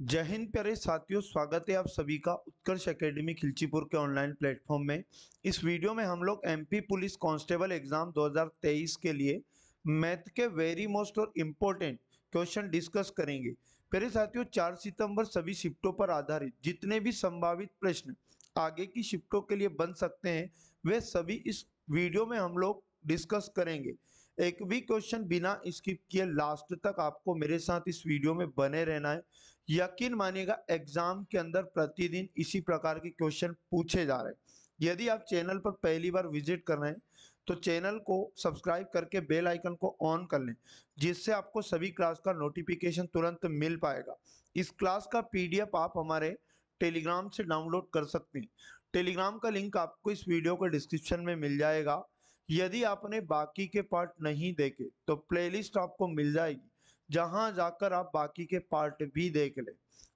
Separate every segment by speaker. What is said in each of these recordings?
Speaker 1: जय हिंद प्यारे साथियों, स्वागत है आप सभी का उत्कर्ष एकेडमी खिलचीपुर के ऑनलाइन प्लेटफॉर्म में। इस वीडियो में हम लोग एमपी पुलिस कांस्टेबल एग्जाम 2023 के लिए मैथ के वेरी मोस्ट और इम्पोर्टेंट क्वेश्चन डिस्कस करेंगे। प्यारे साथियों, 4 सितंबर सभी शिफ्टों पर आधारित जितने भी संभावित प्रश्न आगे की शिफ्टों के लिए बन सकते हैं वे सभी इस वीडियो में हम लोग डिस्कस करेंगे। एक भी क्वेश्चन बिना स्किप किए लास्ट तक आपको मेरे साथ इस वीडियो में बने रहना है। यकीन मानिएगा, एग्जाम के अंदर प्रतिदिन इसी प्रकार के क्वेश्चन पूछे जा रहे हैं। यदि आप चैनल पर पहली बार विजिट कर रहे हैं तो चैनल को सब्सक्राइब करके बेल आइकन को ऑन कर लें, जिससे आपको सभी क्लास का नोटिफिकेशन तुरंत मिल पाएगा। इस क्लास का पीडीएफ आप हमारे टेलीग्राम से डाउनलोड कर सकते हैं। टेलीग्राम का लिंक आपको इस वीडियो के डिस्क्रिप्शन में मिल जाएगा। यदि आपने बाकी के पार्ट नहीं देखे तो प्लेलिस्ट आपको मिल जाएगी, जहां जाकर आप बाकी के पार्ट भी देख लें।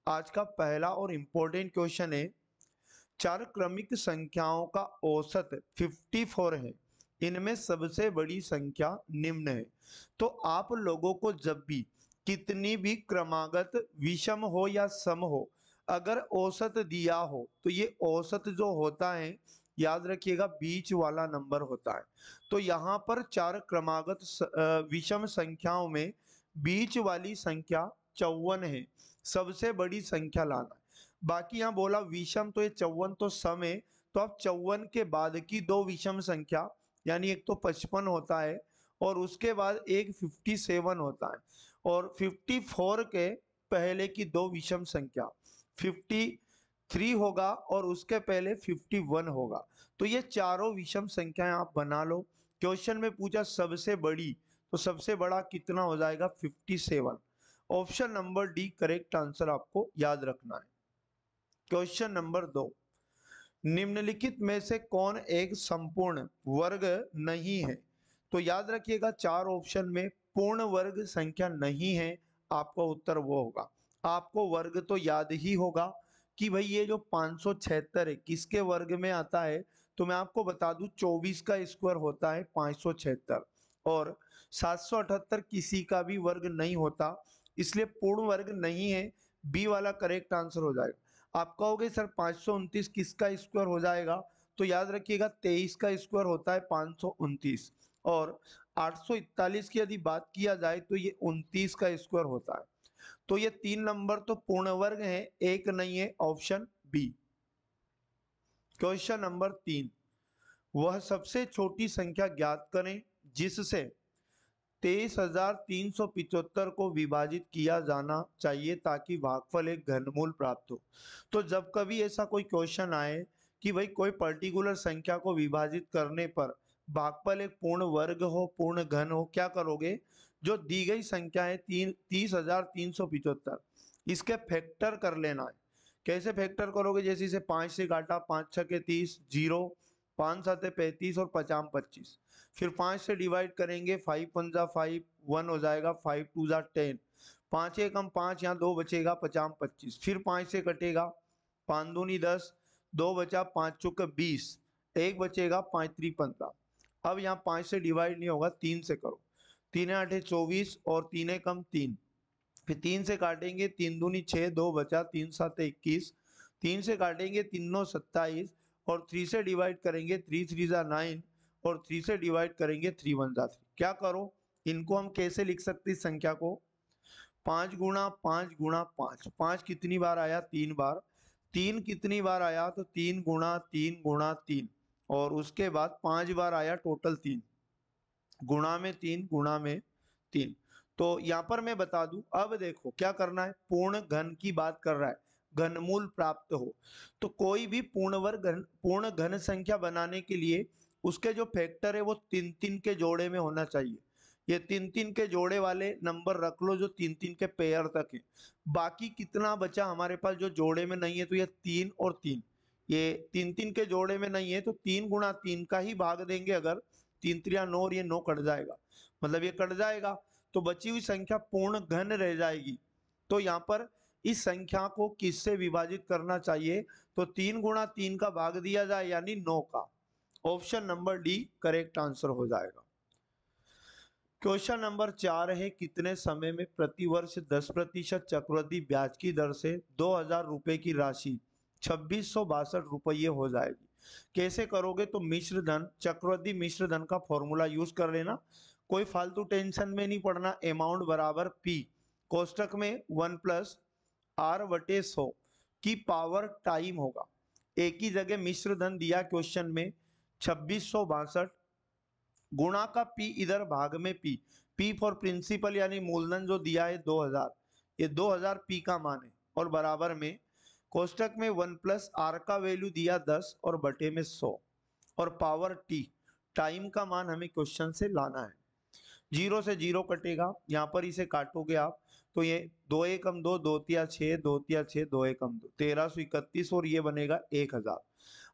Speaker 1: आज का पहला और इम्पोर्टेंट क्वेश्चन है, चार क्रमिक संख्याओं का औसत 54 है, इनमें सबसे बड़ी संख्या निम्न है। तो आप लोगों को जब भी कितनी भी क्रमागत विषम हो या सम हो, अगर औसत दिया हो तो ये औसत जो होता है, याद रखिएगा, बीच वाला नंबर होता है। तो यहाँ पर चार क्रमागत विषम संख्याओं में बीच वाली संख्या 54 है, सबसे बड़ी संख्या लाना है। बाकी यहाँ बोला विषम, तो ये 54 तो सम है, तो अब 54 के बाद की दो विषम संख्या, यानी एक तो 55 होता है और उसके बाद एक 57 होता है, और 54 के पहले की दो विषम संख्या 53 होगा और उसके पहले 51 होगा। तो ये चारों विषम संख्याएं आप बना लो। क्वेश्चन में पूछा सबसे बड़ी, तो सबसे बड़ा कितना हो जाएगा? 57। Option number D correct answer आपको याद रखना है। क्वेश्चन नंबर 2, निम्नलिखित में से कौन एक संपूर्ण वर्ग नहीं है? तो याद रखिएगा, चार ऑप्शन में पूर्ण वर्ग संख्या नहीं है, आपका उत्तर वो होगा। आपको वर्ग तो याद ही होगा कि भाई ये जो 576 है किसके वर्ग में आता है। तो मैं आपको बता दूं, 24 का स्क्वायर होता है 576, और 778 किसी का भी वर्ग नहीं होता, इसलिए पूर्ण वर्ग नहीं है। बी वाला करेक्ट आंसर हो जाएगा। आप कहोगे सर 529 किसका स्क्वायर हो जाएगा? तो याद रखिएगा 23 का स्क्वायर होता है 529, और 841 की यदि बात किया जाए तो ये 29 का स्क्वायर होता है। तो ये 3 नंबर तो पूर्ण वर्ग है, एक नहीं है, ऑप्शन बी। क्वेश्चन नंबर 3, वह सबसे छोटी संख्या ज्ञात करें जिससे 23,375 को विभाजित किया जाना चाहिए ताकि भागफल एक घनमूल प्राप्त हो। तो जब कभी ऐसा कोई क्वेश्चन आए कि भाई कोई पर्टिकुलर संख्या को विभाजित करने पर भागफल एक पूर्ण वर्ग हो, पूर्ण घन हो, क्या करोगे? जो दी गई संख्या है 30,375, इसके फैक्टर कर लेना है। कैसे फैक्टर करोगे? जैसे इसे 5 से काटा, 5 छके 30, 0, 5 साते 35 और 50 25। फिर 5 से डिवाइड करेंगे, 5 1 जा 5, 1 हो जाएगा, 5 2 जा 10, 5 एक कम 5, यहाँ 2 बचेगा, 50 25। फिर 5 से कटेगा, 5 दूनी 10, 2 बचा, 5 चौक 20, एक बचेगा, 5 3 15। अब यहाँ 5 से डिवाइड नहीं होगा, 3 से करो, 3 8 24 और 3 कम 3। फिर 3 से काटेंगे, 3 दूनी 6, 2 बचा, 3 7 21, 3 से काटेंगे, 3 9 27, और 3 से डिवाइड करेंगे, 3 3 जा 9, और 3 से डिवाइड करेंगे, 3 1 जा 3। क्या करो, इनको हम कैसे लिख सकते हैं? इस संख्या को 5 गुणा 5 गुणा 5। 5 कितनी बार आया? 3 बार। 3 कितनी बार आया? तो 3 गुणा 3 गुणा 3, और उसके बाद 5 बार आया, टोटल 3 गुणा में 3 गुणा में 3। तो यहां पर मैं बता दूं, अब देखो क्या करना है, पूर्ण घन की बात कर रहा है, घनमूल प्राप्त हो। तो कोई भी पूर्ण घन संख्या बनाने के लिए उसके जो फैक्टर है वो 3 3 के जोड़े में होना चाहिए। ये 3 3 के जोड़े वाले नंबर रख लो जो 3 3 के पेयर तक है। बाकी कितना बचा हमारे पास जो जोड़े में नहीं है? तो ये 3 और 3, ये 3 3 के जोड़े में नहीं है, तो 3 गुणा 3 का ही भाग देंगे। अगर 3 3 9 और ये 9 कट जाएगा, मतलब ये कट जाएगा, तो बची हुई संख्या पूर्ण घन रह जाएगी। तो यहाँ पर इस संख्या को किससे विभाजित करना चाहिए? तो 3 गुणा 3 का भाग दिया जाए, यानी 9 का। Option number D correct answer हो जाएगा। क्वेश्चन नंबर 4 है, कितने समय में प्रतिवर्ष 10% चक्रवृद्धि ब्याज की दर से 2,000 रुपए की राशि 2662 रुपये हो जाएगी। कैसे करोगे? तो मिश्र धन, चक्रवृद्धि मिश्र धन का फॉर्मूला यूज कर लेना, कोई फालतू टेंशन में नहीं पड़ना। अमाउंट बराबर पी, कोष्टक में 1 प्लस आर बटे 100 की पावर टाइम होगा। एक ही जगह मिश्र धन दिया क्वेश्चन में 2662, गुणा का पी इधर भाग में पी फॉर प्रिंसिपल यानी मूलधन जो दिया है 2000, ये 2000 पी का मान है, और बराबर में कोष्टक में 1 प्लस आर का वैल्यू दिया 10 और बटे में 100, और पावर टी, टाइम का मान हमें क्वेश्चन से लाना है। जीरो से जीरो कटेगा, यहाँ पर इसे काटोगे आप तो ये 2 एकम 2, 2 तिया 6, 2 तिया 6, 2 एकम 2, 1331, और ये बनेगा 1000।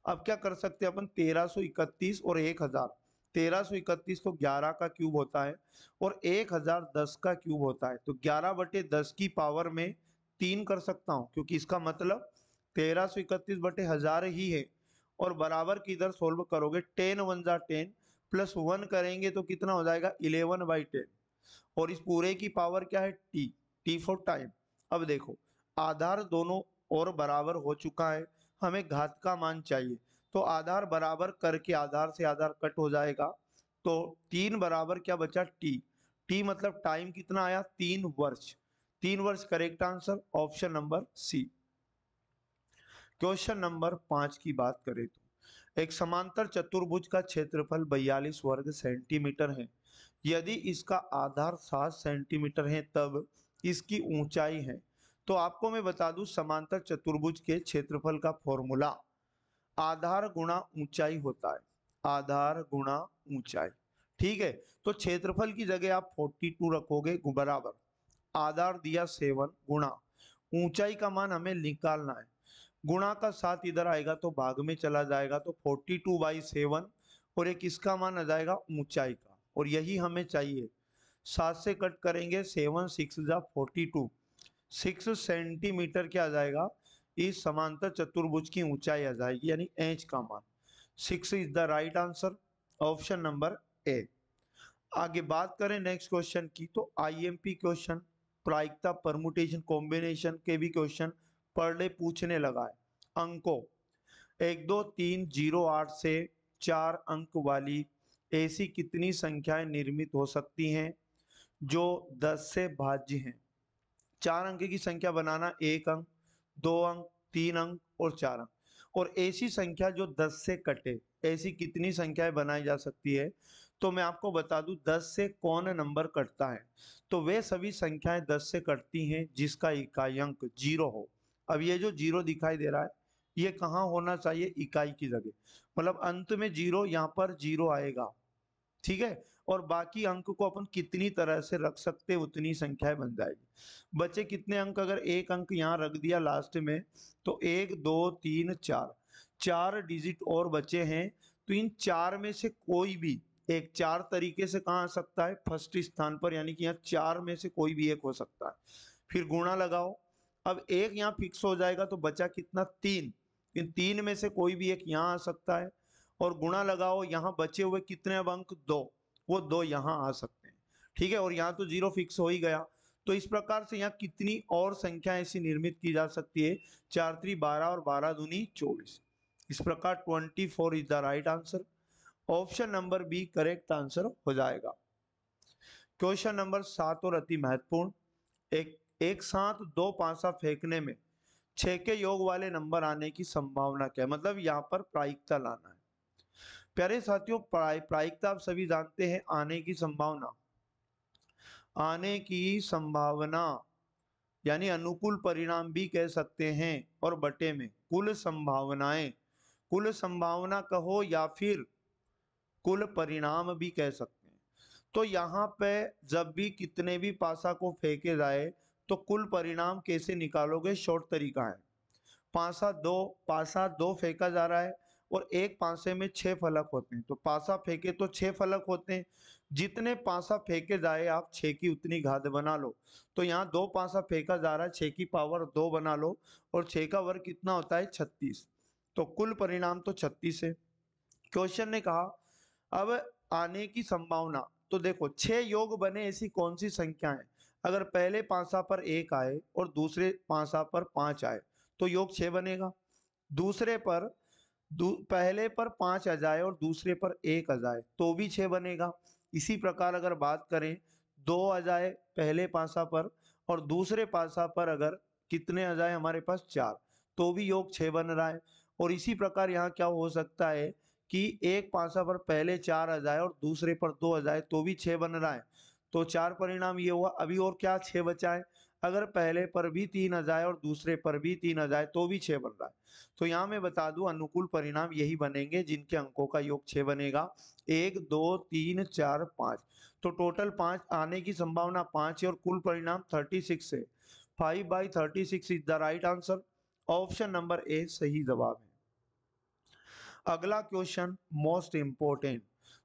Speaker 1: अब क्या कर सकते हैं अपन? 1331 और 1000, 1331 तो 11 का क्यूब होता है और 1000 10 का क्यूब होता है, तो 11 बटे 10 की पावर में 3 कर सकता हूँ, क्योंकि इसका मतलब 1331 बटे 1000 ही है। और बराबर की इधर सोल्व करोगे, 10 1 जा 10 प्लस 1 करेंगे तो कितना हो जाएगा? 11/10, और इस पूरे की पावर क्या है? T for time. अब देखो, आधार दोनों और बराबर हो चुका है, हमें घात का मान चाहिए, तो आधार बराबर करके आधार से आधार कट हो जाएगा, तो 3 बराबर क्या बचा? टी मतलब टाइम कितना आया? 3 वर्ष। 3 वर्ष correct answer, option number C. Question number 5 की बात करें तो एक समांतर चतुर्भुज का क्षेत्रफल 42 वर्ग सेंटीमीटर है। यदि इसका आधार 7 सेंटीमीटर है तब इसकी ऊंचाई है। तो आपको मैं बता दूं, समांतर चतुर्भुज के क्षेत्रफल का फॉर्मूला आधार गुणा ऊंचाई होता है, आधार गुणा ऊंचाई। ठीक है, तो क्षेत्रफल की जगह आप 42 रखोगे बराबर आधार दिया 7 गुणा ऊंचाई का मान हमें निकालना है, गुणा का 7 इधर आएगा तो भाग में चला जाएगा, तो 42/7, और एक इसका मान आ जाएगा ऊंचाई का, और यही हमें चाहिए। 7 से कट करेंगे, 7 6 जा 42, 6 सेंटीमीटर क्या आ जाएगा? इस समांतर चतुर्भुज की ऊंचाई आ जाएगी, यानी एच का मान 6 is the right answer, option number A. आगे बात करें नेक्स्ट क्वेश्चन की, तो आईएमपी क्वेश्चन, प्रायिकता परमुटेशन कॉम्बिनेशन के भी क्वेश्चन पर डे पूछने लगा है। अंकों 1 2 3 0 8 से 4 अंक वाली ऐसी कितनी संख्याएं निर्मित हो सकती हैं जो 10 से भाज्य हैं? 4 अंक की संख्या बनाना, 1 अंक, 2 अंक, 3 अंक और 4 अंक, और ऐसी संख्या जो 10 से कटे, ऐसी कितनी संख्याएं बनाई जा सकती है? तो मैं आपको बता दूं, 10 से कौन नंबर कटता है? तो वे सभी संख्याएं 10 से कटती हैं जिसका इकाई अंक 0 हो। अब ये जो 0 दिखाई दे रहा है, ये कहाँ होना चाहिए? इकाई की जगह, मतलब अंत में 0, यहाँ पर 0 आएगा। ठीक है, और बाकी अंक को अपन कितनी तरह से रख सकते हैं, उतनी संख्याएं बन जाएगी। बचे कितने अंक? अगर एक अंक यहाँ रख दिया लास्ट में, तो 1 2 3 4, 4 डिजिट और बचे हैं, तो इन 4 में से कोई भी एक 4 तरीके से कहाँ आ सकता है? फर्स्ट स्थान पर, यानी कि यहाँ 4 में से कोई भी एक हो सकता है। फिर गुणा लगाओ, अब एक यहाँ फिक्स हो जाएगा, तो बचा कितना? 3, इन 3 में से कोई भी एक यहाँ आ सकता है, और गुणा लगाओ, यहाँ बचे हुए कितने अब अंक? 2, वो 2 यहाँ आ सकते हैं। ठीक है, और यहाँ तो 0 फिक्स हो ही गया, तो इस प्रकार से यहाँ कितनी और संख्या ऐसी निर्मित की जा सकती है? 4 3 12 और 12 दूनी 24, इस प्रकार 24 is the right answer, option number B correct answer हो जाएगा। क्वेश्चन नंबर 7 और अति महत्वपूर्ण, एक साथ 2 पासा फेंकने में 6 के योग वाले नंबर आने की संभावना क्या है? मतलब यहाँ पर प्रायिकता लाना है। प्यारे साथियों, प्रायिकता आप सभी जानते हैं, आने की संभावना, आने की संभावना यानी अनुकूल परिणाम भी कह सकते हैं, और बटे में कुल संभावनाएं, कुल संभावना कहो या फिर कुल परिणाम भी कह सकते हैं। तो यहाँ पे जब भी कितने भी पासा को फेंके जाए, तो कुल परिणाम कैसे निकालोगे? शॉर्ट तरीका है, पासा दो फेंका जा रहा है, और एक पासे में 6 फलक होते हैं, तो पासा फेंके तो 6 फलक होते हैं, जितने पासा फेंके जाए आप 6 की उतनी घात बना लो। तो यहाँ 2 पासा फेंका जा रहा है, 6 की पावर 2 बना लो, और 6 का वर्ग कितना होता है? 36, तो कुल परिणाम तो 36 है। क्वेश्चन ने कहा अब आने की संभावना, तो देखो 6 योग बने ऐसी कौन सी संख्या है? अगर पहले पांसा पर 1 आए और दूसरे पांसा पर 5 आए तो योग 6 बनेगा। दूसरे पर पहले पर 5 आ जाए और दूसरे पर 1 आ जाए तो भी 6 बनेगा। इसी प्रकार अगर बात करें 2 आ जाए पहले पासा पर और दूसरे पासा पर अगर कितने आ जाए हमारे पास 4 तो भी योग 6 बन रहा है। और इसी प्रकार यहाँ क्या हो सकता है कि एक पासा पर पहले 4 आ जाए और दूसरे पर 2 आ जाए तो भी 6 बन रहा है। तो 4 परिणाम ये हुआ। अभी और क्या 6 बचा है? अगर पहले पर भी 3 आ जाए और दूसरे पर भी 3 आ जाए तो भी 6 बन रहा है। तो यहाँ मैं बता दूं अनुकूल परिणाम यही बनेंगे जिनके अंकों का योग 6 बनेगा। 1 2 3 4 5 तो टोटल 5 आने की संभावना 5 है और कुल परिणाम 36 है। 5/36 is the right answer. Option number A सही जवाब है। अगला क्वेश्चन मोस्ट इंपोर्टेंट।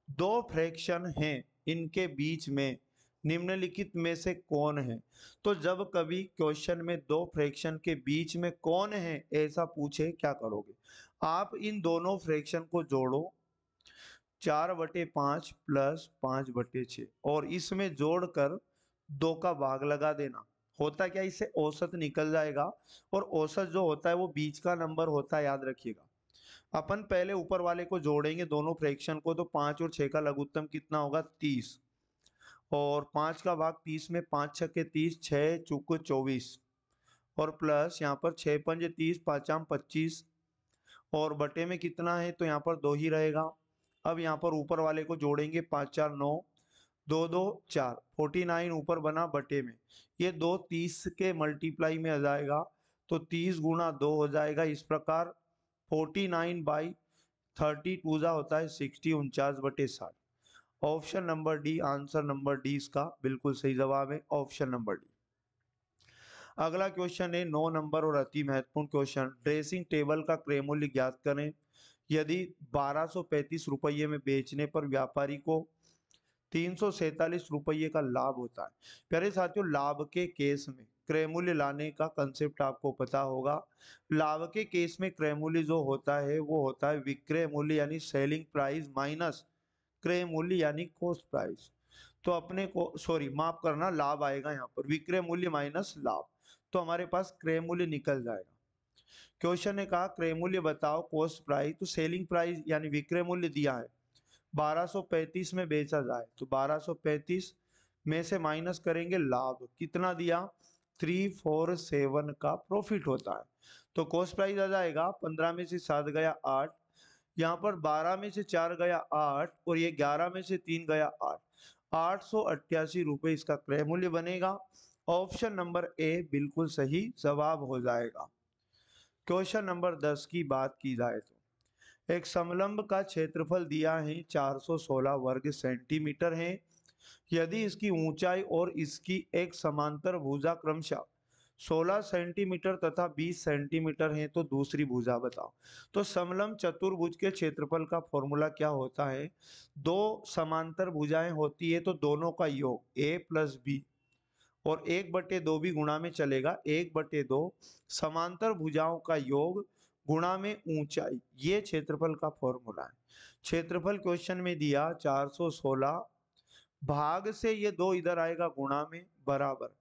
Speaker 1: दो फ्रैक्शन हैं, इनके बीच में निम्नलिखित में से कौन है? तो जब कभी क्वेश्चन में दो फ्रैक्शन के बीच में कौन है ऐसा पूछे क्या करोगे? आप इन दोनों फ्रैक्शन को जोड़ो 4/5 प्लस 5/6 और इसमें जोड़कर 2 का भाग लगा देना। होता क्या, इससे औसत निकल जाएगा और औसत जो होता है वो बीच का नंबर होता है, याद रखिएगा। अपन पहले ऊपर वाले को जोड़ेंगे दोनों फ्रैक्शन को तो 5 और 6 का लघुत्तम कितना होगा? 30 और 5 का भाग 30 में 5 छक्के 30, 6 चौक 24 और प्लस यहाँ पर 6 पंज 30, 5 आम 25 और बटे में कितना है तो यहाँ पर 2 ही रहेगा। अब यहाँ पर ऊपर वाले को जोड़ेंगे 5 4 9, 2 2 4, 49 ऊपर बना बटे में ये 2 30 के मल्टीप्लाई में आ जाएगा तो 30 गुणा 2 हो जाएगा। इस प्रकार 49/32 जा होता है 60, 49/60। Option number D, answer number D इसका बिल्कुल सही जवाब है। Option number D. अगला क्वेश्चन है 9 नंबर और अति महत्वपूर्ण क्वेश्चन। ड्रेसिंग टेबल का क्रय मूल्य ज्ञात करें। यदि 1235 रुपये में बेचने पर व्यापारी को 347 रुपये का लाभ होता है। प्यारे साथियों, लाभ के केस में क्रय मूल्य लाने का कंसेप्ट आपको पता होगा। लाभ के केस में क्रय मूल्य जो होता है वो होता है विक्रय मूल्य यानी सेलिंग प्राइस माइनस क्रय मूल्य यानी कॉस्ट प्राइस। तो अपने को सॉरी माफ करना, लाभ आएगा यहाँ पर, विक्रय मूल्य माइनस लाभ, तो हमारे पास क्रय मूल्य निकल जाएगा। क्वेश्चन ने कहा क्रय मूल्य बताओ कॉस्ट प्राइस, तो सेलिंग प्राइस यानी विक्रय मूल्य दिया है 1235 में बेचा जाए तो 1235 में से माइनस करेंगे लाभ, कितना दिया 347 का प्रॉफिट होता है। तो कॉस्ट प्राइस आ जाएगा 15 में से 7 गया 8, यहाँ पर 12 में से 4 गया 8 और ये 11 में से 3 गया 8, 888 रुपये इसका क्रय मूल्य बनेगा। ऑप्शन नंबर ए बिल्कुल सही जवाब हो जाएगा। क्वेश्चन नंबर 10 की बात की जाए तो एक समलंब का क्षेत्रफल दिया है 416 वर्ग सेंटीमीटर है। यदि इसकी ऊंचाई और इसकी एक समांतर भुजा क्रमशः 16 सेंटीमीटर तथा 20 सेंटीमीटर है तो दूसरी भुजा बताओ। तो समलंब चतुर्भुज के क्षेत्रफल का फॉर्मूला क्या होता है? दो समांतर भुजाएं होती है तो दोनों का योग a प्लस बी और 1/2 भी गुणा में चलेगा, 1/2 समांतर भुजाओं का योग गुणा में ऊंचाई, ये क्षेत्रफल का फॉर्मूला है। क्षेत्रफल क्वेश्चन में दिया 416, भाग से ये 2 इधर आएगा गुणा में बराबर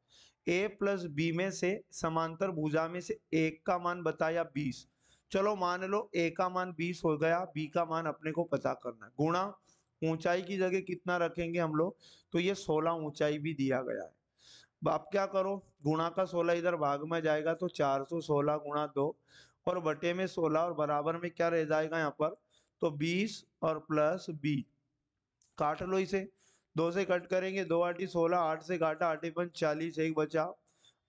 Speaker 1: a प्लस बी में से समांतर भुजा में से एक का मान बताया 20। चलो मान लो a का मान 20 हो गया, b का मान अपने को पता करना है, गुणा ऊंचाई की जगह कितना रखेंगे हम लोग, तो ये 16 ऊंचाई भी दिया गया है। आप क्या करो, गुणा का 16 इधर भाग में जाएगा तो 416 गुणा 2 और बटे में 16 और बराबर में क्या रह जाएगा यहाँ पर, तो 20 और प्लस बी, काट लो इसे, 2 से कट करेंगे 2 8 16, 8 से काटा 8 5 40, एक बचा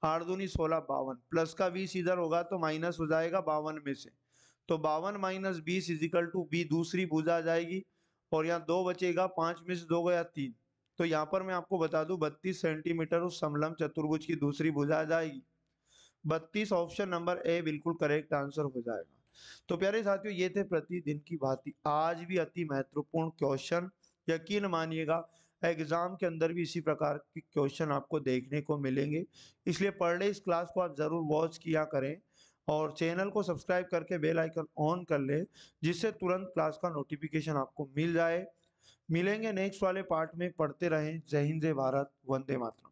Speaker 1: 8 दूनी 16 52, प्लस का 20 इधर होगा तो माइनस हो जाएगा 52 में से, तो 52 माइनस 20 इजिकल टू बी, दूसरी भुजा आ जाएगी और यहाँ 2 बचेगा, 5 में से 2 गया 3, तो यहाँ पर मैं आपको बता दूं 32 सेंटीमीटर उस समलंब चतुर्भुज की दूसरी भुजा आ जाएगी। 32 ऑप्शन नंबर ए बिल्कुल करेक्ट आंसर हो जाएगा। तो प्यारे साथियों ये थे प्रतिदिन की भांति आज भी अति महत्वपूर्ण क्वेश्चन। यकीन मानिएगा एग्जाम के अंदर भी इसी प्रकार के क्वेश्चन आपको देखने को मिलेंगे, इसलिए पर डे इस क्लास को आप जरूर वॉच किया करें और चैनल को सब्सक्राइब करके बेल आइकन ऑन कर ले जिससे तुरंत क्लास का नोटिफिकेशन आपको मिल जाए। मिलेंगे नेक्स्ट वाले पार्ट में, पढ़ते रहें। जय हिंद, जय भारत, वंदे मातरम।